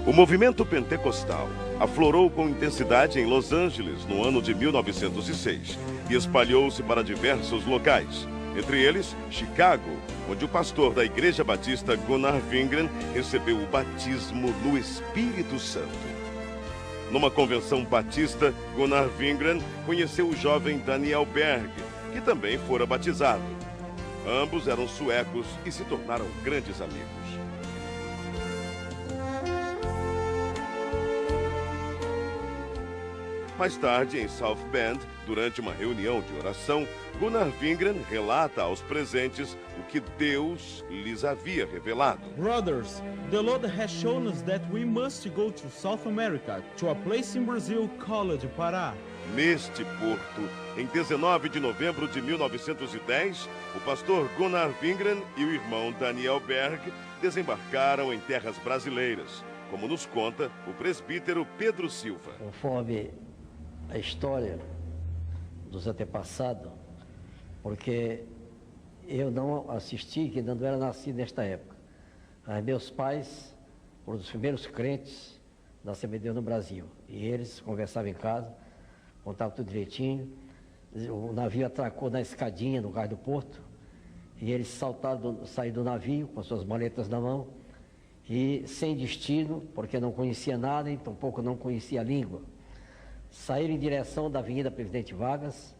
O movimento pentecostal aflorou com intensidade em Los Angeles no ano de 1906 e espalhou-se para diversos locais, entre eles Chicago, onde o pastor da Igreja Batista Gunnar Wingren recebeu o batismo no Espírito Santo. Numa convenção batista, Gunnar Wingren conheceu o jovem Daniel Berg, que também fora batizado. Ambos eram suecos e se tornaram grandes amigos. Mais tarde, em South Bend, durante uma reunião de oração, Gunnar Wingren relata aos presentes o que Deus lhes havia revelado. Brothers, the Lord has shown us that we must go to South America, to a place in Brazil called Pará. Neste porto, em 19 de novembro de 1910, o pastor Gunnar Wingren e o irmão Daniel Berg desembarcaram em terras brasileiras, como nos conta o presbítero Pedro Silva. Conforme a história dos antepassados, porque eu não assisti, que não era nascido nesta época. Mas meus pais foram os primeiros crentes da Assembleia de Deus no Brasil. E eles conversavam em casa, contavam tudo direitinho. O navio atracou na escadinha no cais do porto. E eles saíram do navio com suas maletas na mão. E sem destino, porque não conhecia nada e tampouco não conhecia a língua. Saíram em direção da Avenida Presidente Vargas.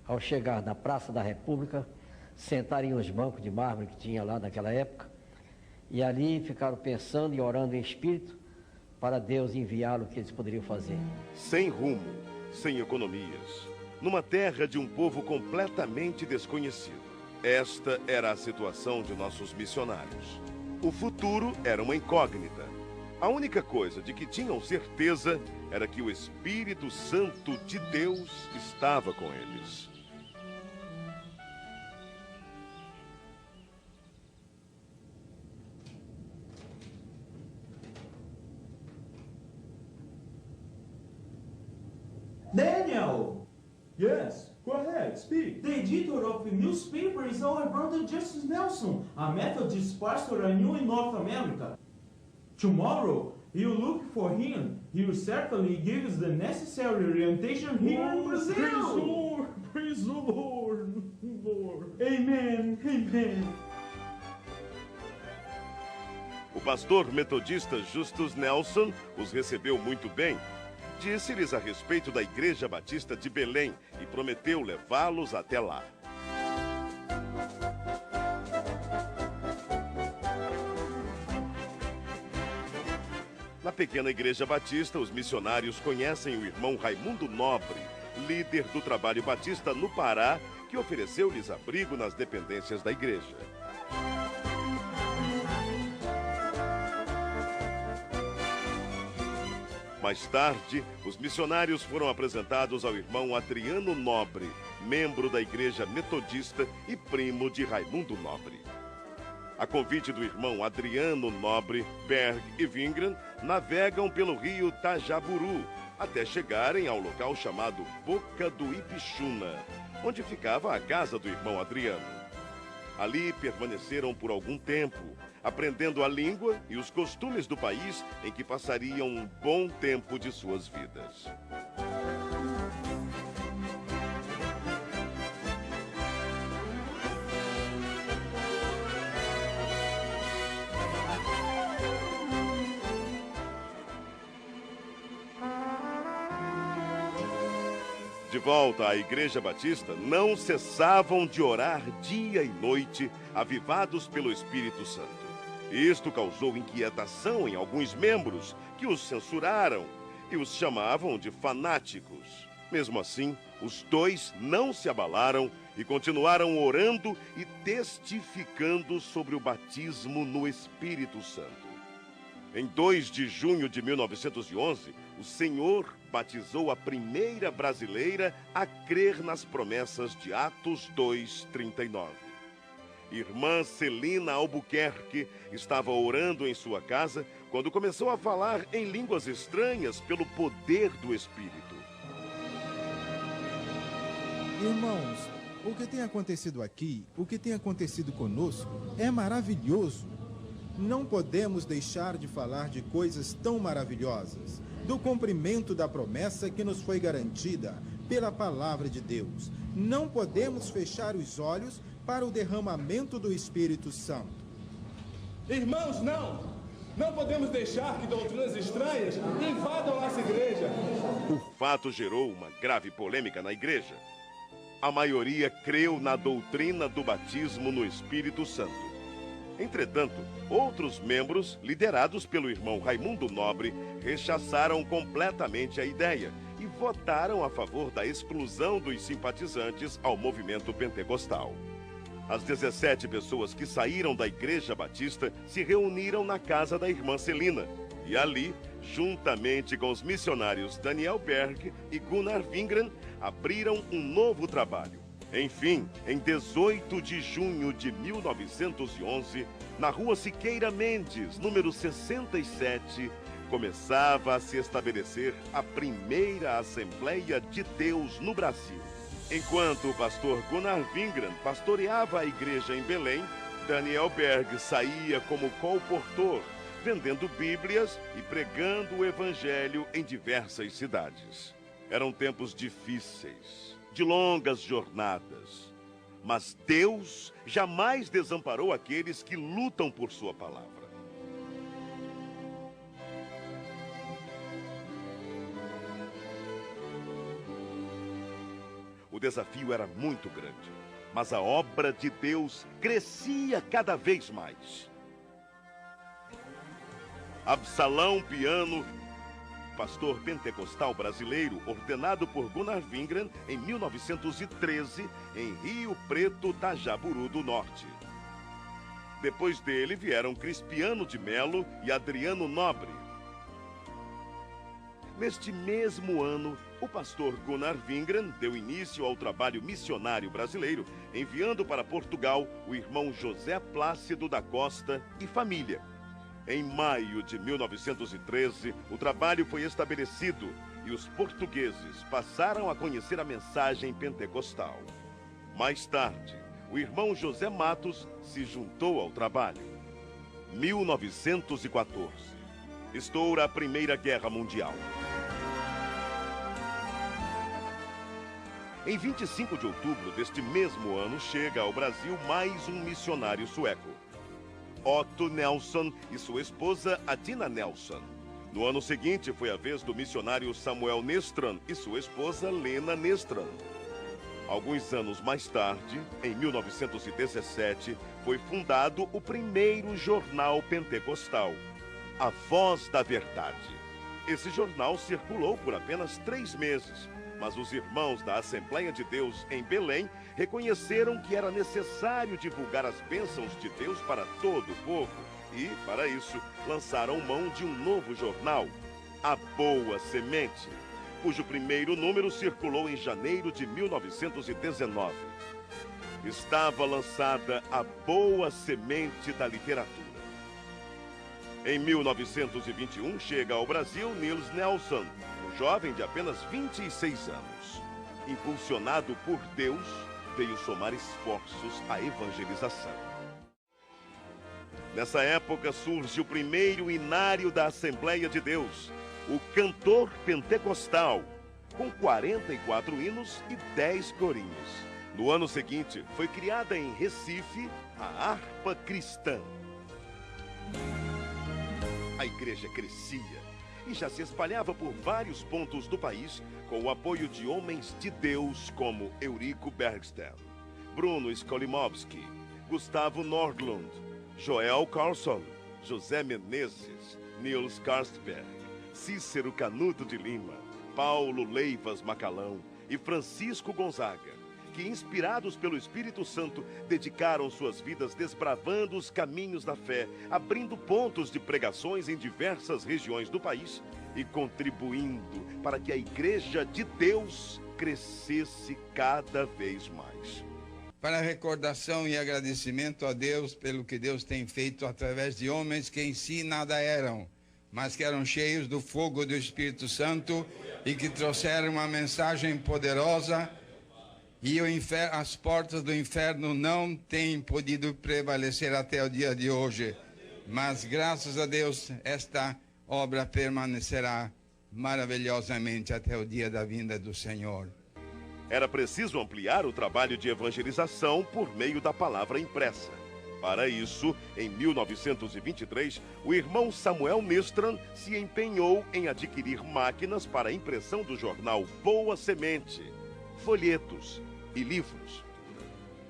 Ao chegar na Praça da República, sentaram em uns bancos de mármore que tinha lá naquela época, e ali ficaram pensando e orando em espírito para Deus enviá-lo o que eles poderiam fazer. Sem rumo, sem economias, numa terra de um povo completamente desconhecido. Esta era a situação de nossos missionários. O futuro era uma incógnita. A única coisa de que tinham certeza era que o Espírito Santo de Deus estava com eles. Daniel! Yes, go ahead, speak. The editor of the newspaper is our brother Justice Nelson, a Methodist pastor I knew in North America. Tomorrow, you look for him. He will certainly give us the necessary orientation here in Brazil. Praise the Lord, Lord. Amen, amen. O pastor metodista Justus Nelson os recebeu muito bem. Disse-lhes a respeito da Igreja Batista de Belém e prometeu levá-los até lá. Na pequena Igreja Batista, os missionários conhecem o irmão Raimundo Nobre, líder do trabalho batista no Pará, que ofereceu-lhes abrigo nas dependências da igreja. Mais tarde, os missionários foram apresentados ao irmão Adriano Nobre, membro da Igreja Metodista e primo de Raimundo Nobre. A convite do irmão Adriano Nobre, Berg e Wingren navegam pelo rio Tajaburu até chegarem ao local chamado Boca do Ipixuna, onde ficava a casa do irmão Adriano. Ali permaneceram por algum tempo, aprendendo a língua e os costumes do país em que passariam um bom tempo de suas vidas. De volta à Igreja Batista, não cessavam de orar dia e noite, avivados pelo Espírito Santo. Isto causou inquietação em alguns membros, que os censuraram e os chamavam de fanáticos. Mesmo assim, os dois não se abalaram e continuaram orando e testificando sobre o batismo no Espírito Santo. Em 2 de junho de 1911, o Senhor batizou a primeira brasileira a crer nas promessas de Atos 2:39. Irmã Celina Albuquerque estava orando em sua casa quando começou a falar em línguas estranhas pelo poder do Espírito. Irmãos, o que tem acontecido aqui, o que tem acontecido conosco, é maravilhoso. não podemos deixar de falar de coisas tão maravilhosas, do cumprimento da promessa que nos foi garantida pela palavra de Deus. Não podemos fechar os olhos para o derramamento do Espírito Santo. Irmãos, não podemos deixar que doutrinas estranhas invadam nossa igreja. O fato gerou uma grave polêmica na igreja. A maioria creu na doutrina do batismo no Espírito Santo. Entretanto, outros membros, liderados pelo irmão Raimundo Nobre, rechaçaram completamente a ideia e votaram a favor da exclusão dos simpatizantes ao movimento pentecostal. As 17 pessoas que saíram da Igreja Batista se reuniram na casa da irmã Celina e ali, juntamente com os missionários Daniel Berg e Gunnar Wingren, abriram um novo trabalho. Enfim, em 18 de junho de 1911, na rua Siqueira Mendes, número 67, começava a se estabelecer a primeira Assembleia de Deus no Brasil. Enquanto o pastor Gunnar Wingren pastoreava a igreja em Belém, Daniel Berg saía como colportor, vendendo Bíblias e pregando o Evangelho em diversas cidades. Eram tempos difíceis, de longas jornadas, mas Deus jamais desamparou aqueles que lutam por sua palavra. O desafio era muito grande, mas a obra de Deus crescia cada vez mais. Absalão Piano, pastor pentecostal brasileiro, ordenado por Gunnar Wingren em 1913, em Rio Preto, Tajaburu do Norte. Depois dele vieram Crispiano de Melo e Adriano Nobre. Neste mesmo ano, o pastor Gunnar Wingren deu início ao trabalho missionário brasileiro, enviando para Portugal o irmão José Plácido da Costa e família. Em maio de 1913, o trabalho foi estabelecido e os portugueses passaram a conhecer a mensagem pentecostal. Mais tarde, o irmão José Matos se juntou ao trabalho. 1914. Estoura a Primeira Guerra Mundial. Em 25 de outubro deste mesmo ano, chega ao Brasil mais um missionário sueco, Otto Nelson e sua esposa Adina Nelson. No ano seguinte, foi a vez do missionário Samuel Nestran e sua esposa Lena Nestran. Alguns anos mais tarde, em 1917, foi fundado o primeiro jornal pentecostal, A Voz da Verdade. Esse jornal circulou por apenas 3 meses, mas os irmãos da Assembleia de Deus em Belém reconheceram que era necessário divulgar as bênçãos de Deus para todo o povo e, para isso, lançaram mão de um novo jornal, A Boa Semente, cujo primeiro número circulou em janeiro de 1919. Estava lançada a Boa Semente da Literatura. Em 1921, chega ao Brasil Nils Nelson, um jovem de apenas 26 anos. Impulsionado por Deus, veio somar esforços à evangelização. Nessa época surge o primeiro inário da Assembleia de Deus, o Cantor Pentecostal, com 44 hinos e 10 corinhos. No ano seguinte, foi criada em Recife a Harpa Cristã. A igreja crescia e já se espalhava por vários pontos do país com o apoio de homens de Deus como Eurico Bergsten, Bruno Skolimowski, Gustavo Nordlund, Joel Carlson, José Menezes, Nils Karstberg, Cícero Canuto de Lima, Paulo Leivas Macalão e Francisco Gonzaga, que, inspirados pelo Espírito Santo, dedicaram suas vidas desbravando os caminhos da fé, abrindo pontos de pregações em diversas regiões do país e contribuindo para que a Igreja de Deus crescesse cada vez mais. Para recordação e agradecimento a Deus pelo que Deus tem feito através de homens que em si nada eram, mas que eram cheios do fogo do Espírito Santo e que trouxeram uma mensagem poderosa. E as portas do inferno não têm podido prevalecer até o dia de hoje. Mas, graças a Deus, esta obra permanecerá maravilhosamente até o dia da vinda do Senhor. Era preciso ampliar o trabalho de evangelização por meio da palavra impressa. Para isso, em 1923, o irmão Samuel Nistran se empenhou em adquirir máquinas para a impressão do jornal Boa Semente, folhetos e livros.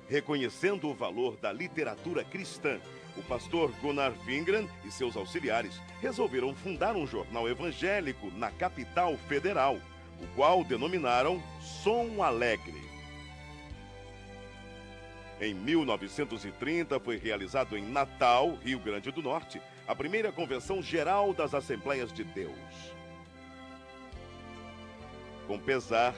Reconhecendo o valor da literatura cristã, o pastor Gunnar Wingren e seus auxiliares resolveram fundar um jornal evangélico na capital federal, o qual denominaram Som Alegre. Em 1930, foi realizado em Natal, Rio Grande do Norte, a primeira Convenção Geral das Assembleias de Deus. Com pesar,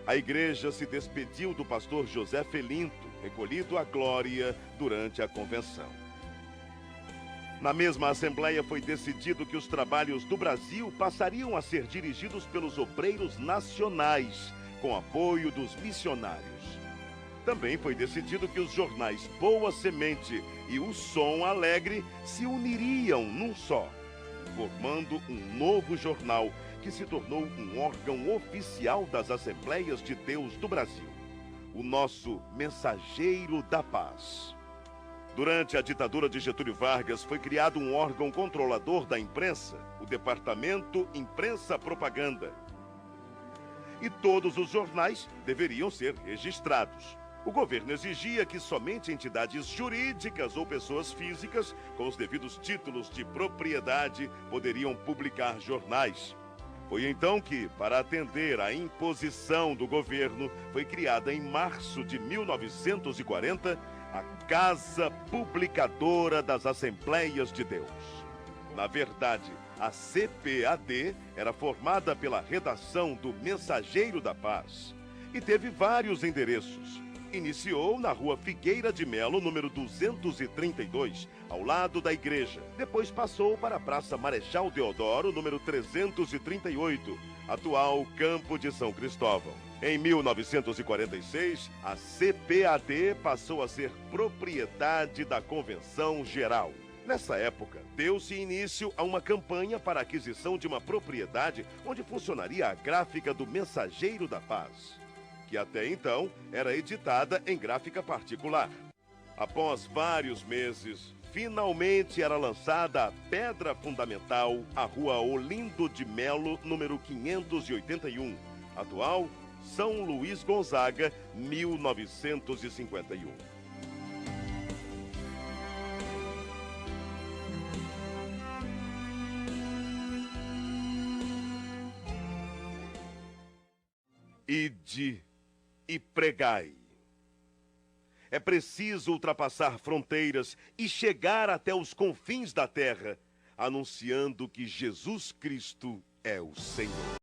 a igreja se despediu do pastor José Felinto, recolhido à glória durante a convenção. Na mesma Assembleia foi decidido que os trabalhos do Brasil passariam a ser dirigidos pelos obreiros nacionais, com apoio dos missionários. Também foi decidido que os jornais Boa Semente e o Som Alegre se uniriam num só, formando um novo jornal que se tornou um órgão oficial das Assembleias de Deus do Brasil, o nosso Mensageiro da Paz. Durante a ditadura de Getúlio Vargas, foi criado um órgão controlador da imprensa, o Departamento Imprensa Propaganda. E todos os jornais deveriam ser registrados. O governo exigia que somente entidades jurídicas ou pessoas físicas, com os devidos títulos de propriedade, poderiam publicar jornais. Foi então que, para atender à imposição do governo, foi criada em março de 1940 a Casa Publicadora das Assembleias de Deus. Na verdade, a CPAD era formada pela redação do Mensageiro da Paz e teve vários endereços. Iniciou na Rua Figueira de Melo, número 232, ao lado da igreja. Depois passou para a Praça Marechal Deodoro, número 338, atual Campo de São Cristóvão. Em 1946, a CPAD passou a ser propriedade da Convenção Geral. Nessa época, deu-se início a uma campanha para a aquisição de uma propriedade onde funcionaria a gráfica do Mensageiro da Paz, que até então era editada em gráfica particular. Após vários meses, finalmente era lançada a pedra fundamental, a Rua Olindo de Melo, número 581, atual São Luís Gonzaga, 1951. Ide e pregai. É preciso ultrapassar fronteiras e chegar até os confins da terra, anunciando que Jesus Cristo é o Senhor.